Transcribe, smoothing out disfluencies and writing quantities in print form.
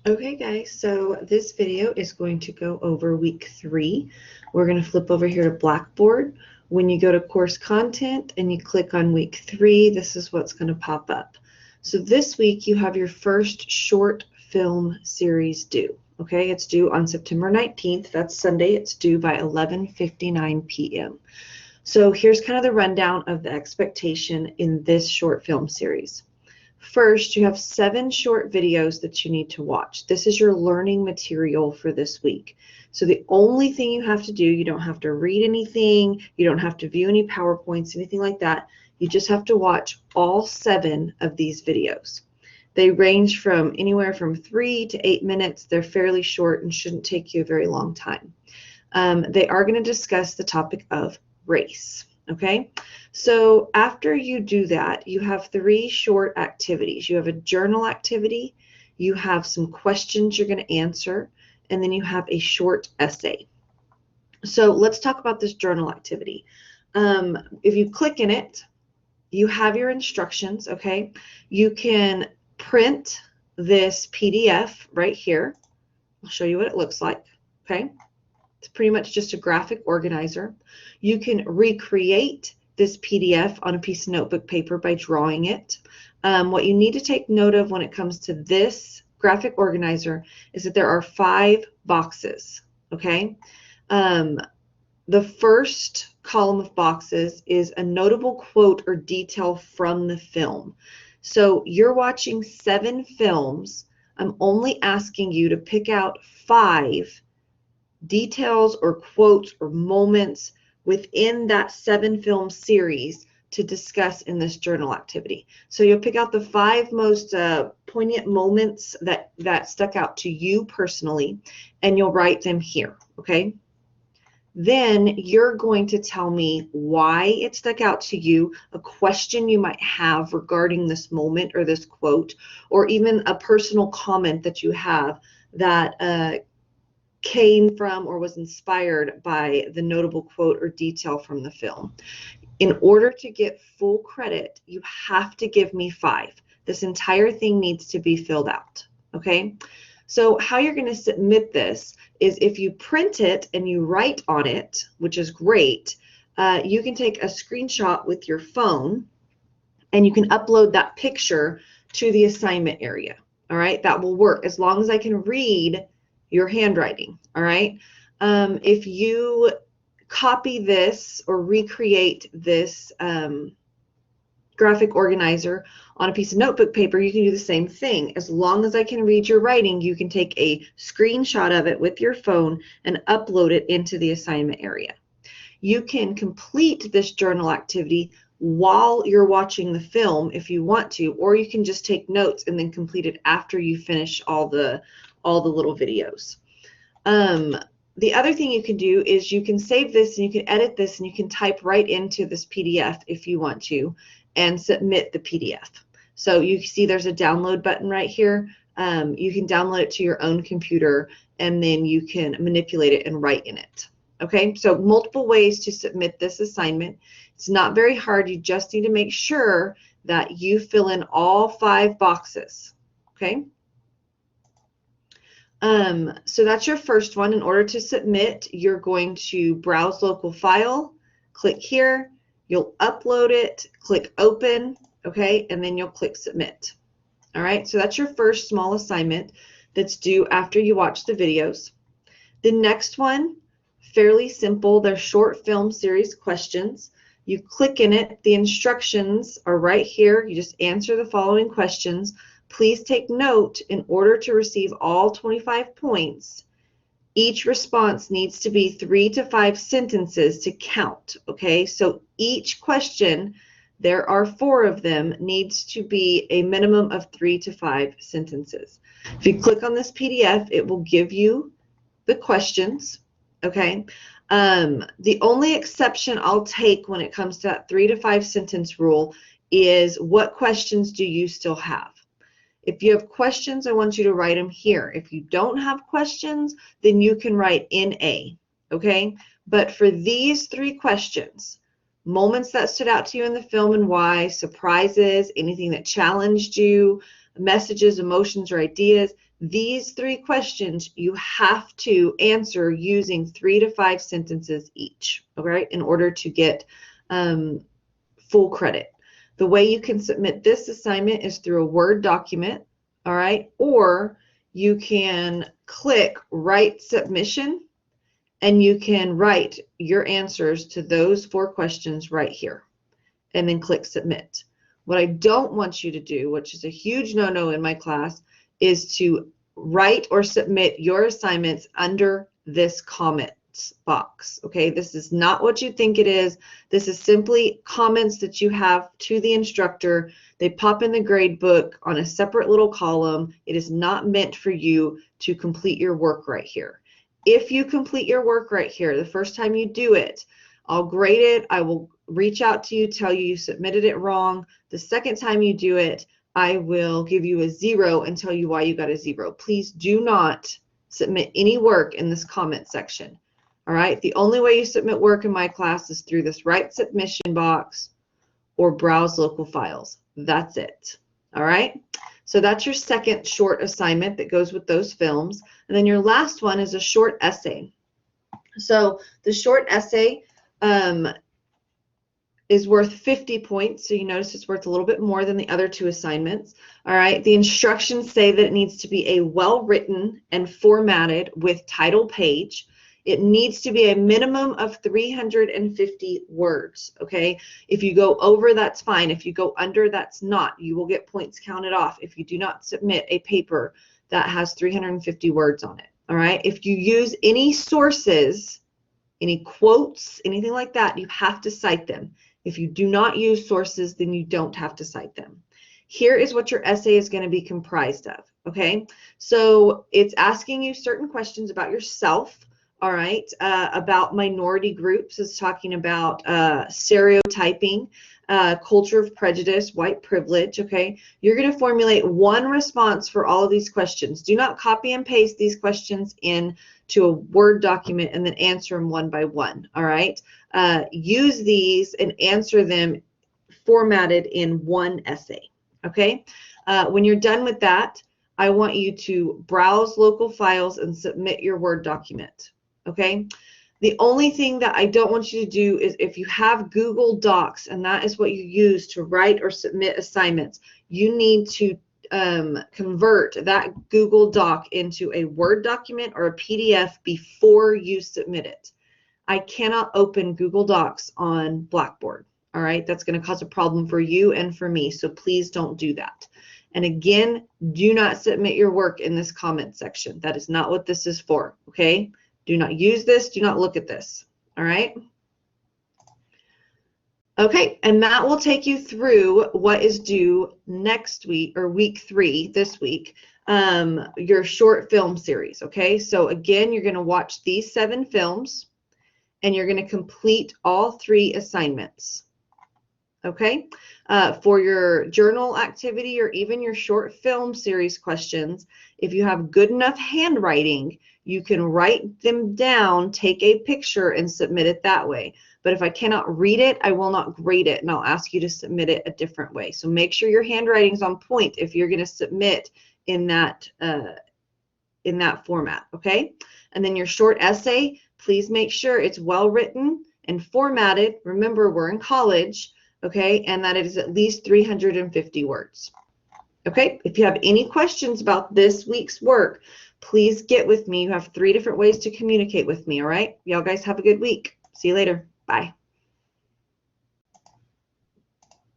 Okay guys, so this video is going to go over week 3. We're going to flip over here to Blackboard. When you go to course content and you click on week 3, this is what's going to pop up. So this week you have your first short film series due. Okay, it's due on September 19th. That's Sunday. It's due by 11:59 p.m. So here's kind of the rundown of the expectation in this short film series. First, you have 7 short videos that you need to watch. This is your learning material for this week. So the only thing you have to do, you don't have to read anything, you don't have to view any PowerPoints, anything like that. You just have to watch all 7 of these videos. They range from anywhere from 3 to 8 minutes. They're fairly short and shouldn't take you a very long time. They are going to discuss the topic of race. Okay, so after you do that, you have 3 short activities. You have a journal activity, you have some questions you're going to answer, and then you have a short essay. So let's talk about this journal activity. If you click in it, you have your instructions, okay? You can print this PDF right here. I'll show you what it looks like, okay? It's pretty much just a graphic organizer. You can recreate this PDF on a piece of notebook paper by drawing it. What you need to take note of when it comes to this graphic organizer is that there are 5 boxes, okay? The first column of boxes is a notable quote or detail from the film. So you're watching 7 films. I'm only asking you to pick out 5 details or quotes or moments within that 7 film series to discuss in this journal activity. So you'll pick out the 5 most poignant moments that stuck out to you personally, and you'll write them here, okay? Then you're going to tell me why it stuck out to you, a question you might have regarding this moment or this quote, or even a personal comment that you have that came from or was inspired by the notable quote or detail from the film. In order to get full credit, you have to give me 5. This entire thing needs to be filled out, okay? So how you're going to submit this is if you print it and you write on it, which is great, you can take a screenshot with your phone and you can upload that picture to the assignment area, all right? That will work as long as I can read your handwriting, all right? If you copy this or recreate this graphic organizer on a piece of notebook paper, you can do the same thing. As long as I can read your writing, you can take a screenshot of it with your phone and upload it into the assignment area. You can complete this journal activity while you're watching the film if you want to, or you can just take notes and then complete it after you finish all the little videos. The other thing you can do is you can save this and you can edit this and you can type right into this PDF if you want to and submit the PDF. So you see there's a download button right here. You can download it to your own computer and then you can manipulate it and write in it. Okay, so multiple ways to submit this assignment. It's not very hard. You just need to make sure that you fill in all 5 boxes. Okay. So that's your first one. In order to submit, you're going to browse local file, click here, you'll upload it, click open, okay, and then you'll click submit. All right, so that's your first small assignment that's due after you watch the videos. The next one, fairly simple. They're short film series questions. You click in it. The instructions are right here. You just answer the following questions. Please take note, in order to receive all 25 points, each response needs to be 3 to 5 sentences to count, okay? So each question, there are 4 of them, needs to be a minimum of 3 to 5 sentences. If you click on this PDF, it will give you the questions, okay? The only exception I'll take when it comes to that 3 to 5 sentence rule is what questions do you still have? If you have questions, I want you to write them here. If you don't have questions, then you can write NA, okay? But for these 3 questions, moments that stood out to you in the film and why, surprises, anything that challenged you, messages, emotions, or ideas. These 3 questions you have to answer using 3 to 5 sentences each, okay, in order to get full credit. The way you can submit this assignment is through a Word document, all right, or you can click Write Submission, and you can write your answers to those 4 questions right here, and then click Submit. What I don't want you to do, which is a huge no-no in my class, is to write or submit your assignments under this comments box, okay? This is not what you think it is. This is simply comments that you have to the instructor. They pop in the grade book on a separate little column. It is not meant for you to complete your work right here. If you complete your work right here, the first time you do it, I'll grade it. I will reach out to you, tell you you submitted it wrong. The second time you do it, I will give you a 0 and tell you why you got a 0. Please do not submit any work in this comment section. All right. The only way you submit work in my class is through this Write Submission box or browse local files. That's it. All right. So that's your second short assignment that goes with those films. And then your last one is a short essay. So the short essay is worth 50 points. So you notice it's worth a little bit more than the other 2 assignments. All right. The instructions say that it needs to be a well-written and formatted with title page. It needs to be a minimum of 350 words, okay? If you go over, that's fine. If you go under, that's not. You will get points counted off if you do not submit a paper that has 350 words on it, all right? If you use any sources, any quotes, anything like that, you have to cite them. If you do not use sources, then you don't have to cite them. Here is what your essay is going to be comprised of, okay? So it's asking you certain questions about yourself, all right, about minority groups. It's talking about stereotyping, culture of prejudice, white privilege, okay? You're going to formulate one response for all of these questions. Do not copy and paste these questions into a Word document and then answer them one by one, all right? Use these and answer them formatted in one essay, okay? When you're done with that, I want you to browse local files and submit your Word document. Okay, the only thing that I don't want you to do is if you have Google Docs and that is what you use to write or submit assignments, you need to convert that Google Doc into a Word document or a PDF before you submit it. I cannot open Google Docs on Blackboard. All right, that's going to cause a problem for you and for me, so please don't do that. And again, do not submit your work in this comment section. That is not what this is for, okay? Do not use this. Do not look at this. All right. Okay. And that will take you through what is due next week or week 3 this week, your short film series. Okay. So again, you're going to watch these 7 films and you're going to complete all 3 assignments. Okay. For your journal activity or even your short film series questions, if you have good enough handwriting, you can write them down, take a picture, and submit it that way. But if I cannot read it, I will not grade it, and I'll ask you to submit it a different way. So make sure your handwriting is on point if you're going to submit in that format, okay? And then your short essay, please make sure it's well written and formatted. Remember, we're in college, okay? And that it is at least 350 words. Okay, if you have any questions about this week's work, please get with me. You have 3 different ways to communicate with me, all right? Y'all guys have a good week. See you later. Bye.